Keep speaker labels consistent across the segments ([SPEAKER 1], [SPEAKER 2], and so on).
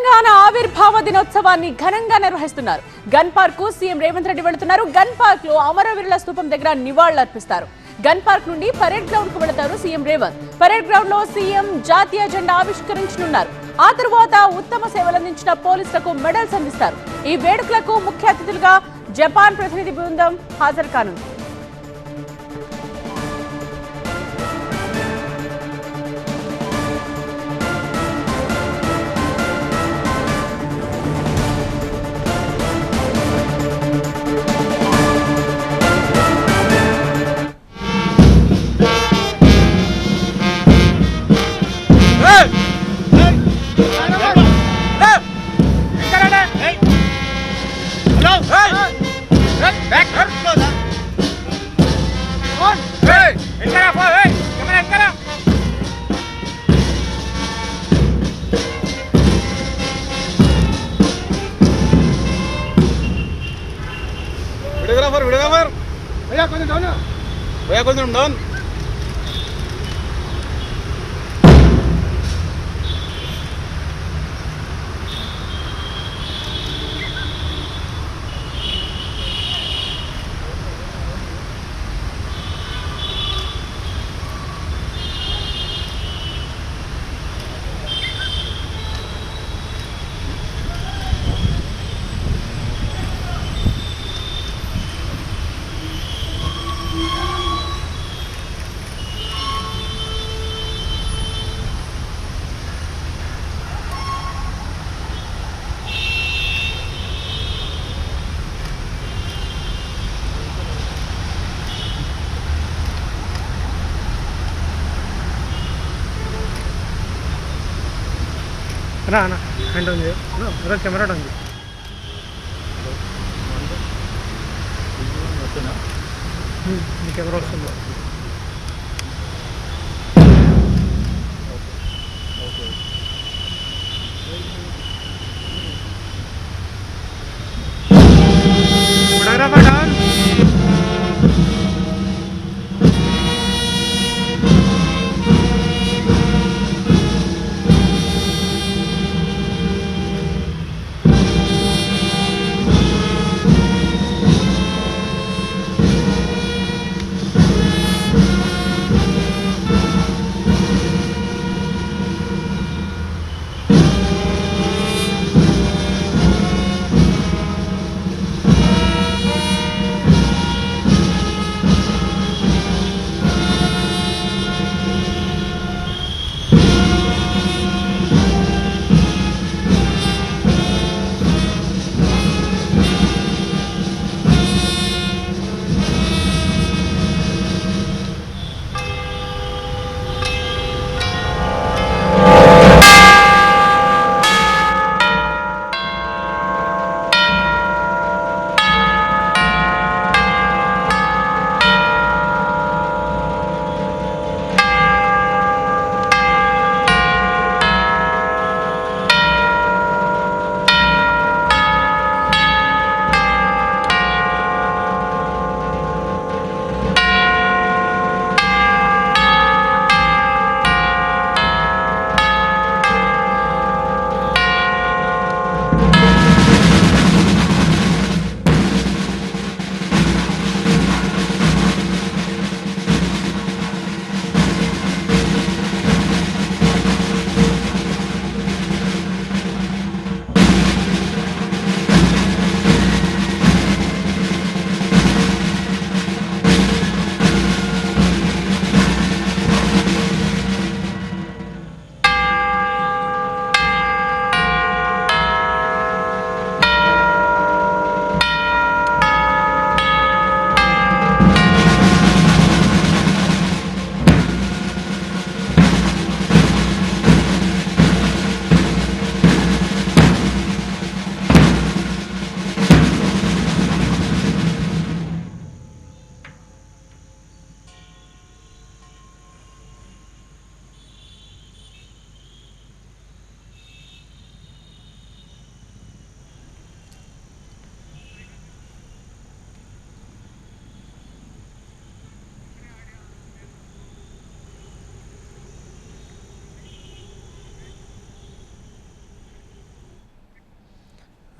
[SPEAKER 1] తెలంగాణ ఆవిర్భావ దినోత్సవాన్ని ఘనంగా నిర్వహిస్తున్నారు. గన్ పార్క్ కు సీఎం రేవంత్ రెడ్డి వెళుతున్నారు. గన్ పార్క్ లో అమరవీరుల స్తూపం దగ్గర నివాళులర్పిస్తారు. గన్ పార్క్ నుండి పరేడ్ గ్రౌండ్ కు వెళతారు సీఎం రేవంత్. పరేడ్ గ్రౌండ్ లో సీఎం జాతీయ జెండా ఆవిష్కరించనున్నారు. ఆ తరువాత ఉత్తమ సేవలందించిన పోలీసులకు మెడల్స్ అందిస్తారు. ఈ వేడుకలకు ముఖ్య అతిథులుగా జపాన్ ప్రతినిధి బృందం హాజరు కానుంది.
[SPEAKER 2] Videographer. Bhaiya, kau down na. Bhaiya, kau down. Ana, hand on you. No, other camera on you. Camera also. Photographer down.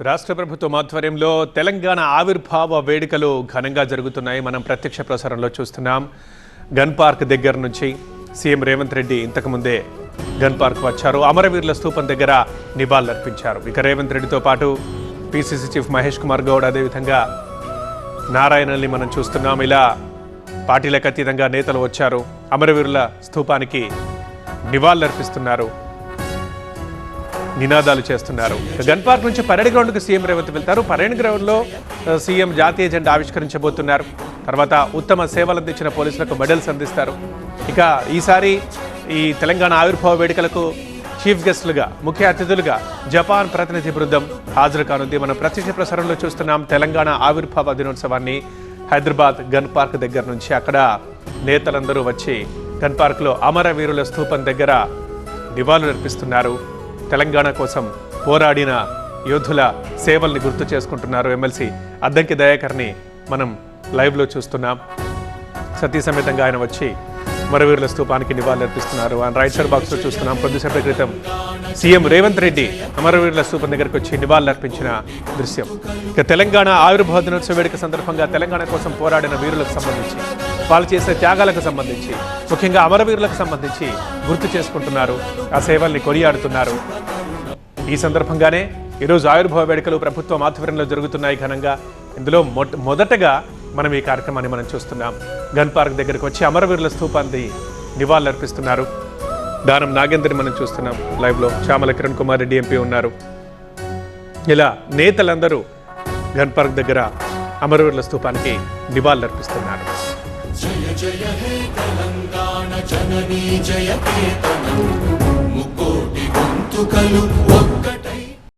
[SPEAKER 3] రాష్ట్ర ప్రభుత్వం ఆధ్వర్యంలో తెలంగాణ ఆవిర్భావ వేడుకలు ఘనంగా జరుగుతున్నాయి. మనం ప్రత్యక్ష ప్రసారంలో చూస్తున్నాం. గన్ పార్క్ దగ్గర నుంచి సీఎం రేవంత్ రెడ్డి ఇంతకుముందే గన్ పార్క్ వచ్చారు. అమరవీరుల స్తూపం దగ్గర నివాళులర్పించారు. ఇక రేవంత్ రెడ్డితో పాటు పిసిసి చీఫ్ మహేష్ కుమార్ గౌడ్, అదేవిధంగా నారాయణల్ని మనం చూస్తున్నాం. ఇలా పార్టీలకు అతీతంగా నేతలు వచ్చారు. అమరవీరుల స్తూపానికి నివాళులర్పిస్తున్నారు, నినాదాలు చేస్తున్నారు. గన్ పార్క్ నుంచి పరేడ్ గ్రౌండ్కి సీఎం రేవంత్ వెళ్తారు. పరేడ్ గ్రౌండ్లో సీఎం జాతీయ జెండా ఆవిష్కరించబోతున్నారు. తర్వాత ఉత్తమ సేవలు అందించిన పోలీసులకు మెడల్స్ అందిస్తారు. ఇక ఈసారి ఈ తెలంగాణ ఆవిర్భావ వేడుకలకు చీఫ్ గెస్టులుగా, ముఖ్య అతిథులుగా జపాన్ ప్రతినిధి బృందం హాజరు కానుంది. మనం ప్రత్యక్ష ప్రసారంలో చూస్తున్నాం తెలంగాణ ఆవిర్భావ దినోత్సవాన్ని హైదరాబాద్ గన్ పార్క్ దగ్గర నుంచి. అక్కడ నేతలందరూ వచ్చి గన్ పార్క్లో అమరవీరుల స్తూపం దగ్గర నివాళులర్పిస్తున్నారు. తెలంగాణ కోసం పోరాడిన యోధుల సేవల్ని గుర్తు చేసుకుంటున్నారు. ఎమ్మెల్సీ అద్దంకి దయాకర్ని మనం లైవ్లో చూస్తున్నాం. సతీ సమేతంగా ఆయన వచ్చి అమరవీరుల స్తూపానికి నివాళులర్పిస్తున్నారు. ఆయన రైట్ సైడ్ బాక్స్లో చూస్తున్నాం. కొద్దిసేపటి క్రితం సీఎం రేవంత్ రెడ్డి అమరవీరుల స్తూపం దగ్గరికి వచ్చి నివాళులర్పించిన దృశ్యం. ఇక తెలంగాణ ఆవిర్భావ దినోత్సవ వేడుక సందర్భంగా తెలంగాణ కోసం పోరాడిన వీరులకు సంబంధించి, వాళ్ళు చేసే త్యాగాలకు సంబంధించి, ముఖ్యంగా అమరవీరులకు సంబంధించి గుర్తు చేసుకుంటున్నారు. ఆ సేవల్ని కొనియాడుతున్నారు. ఈ సందర్భంగానే ఈరోజు ఆవిర్భావ వేడుకలు ప్రభుత్వం ఆధ్వర్యంలో జరుగుతున్నాయి ఘనంగా. ఇందులో మొదటగా మనం ఈ కార్యక్రమాన్ని మనం చూస్తున్నాం. గన్ పార్క్ దగ్గరకు వచ్చి అమరవీరుల స్తూపాన్ని నివాళులర్పిస్తున్నారు. దానం నాగేంద్రని మనం చూస్తున్నాం లైవ్లో. చామల కిరణ్ కుమార్ రెడ్డి ఎంపీ ఉన్నారు. ఇలా నేతలందరూ గన్ పార్క్ దగ్గర అమరవీరుల స్తూపానికి నివాళులర్పిస్తున్నారు.
[SPEAKER 4] జయ జయ హే తెలంగాణ జననీ జయ కేతనం ముకోటి గొంతుకలు ఒక్కటి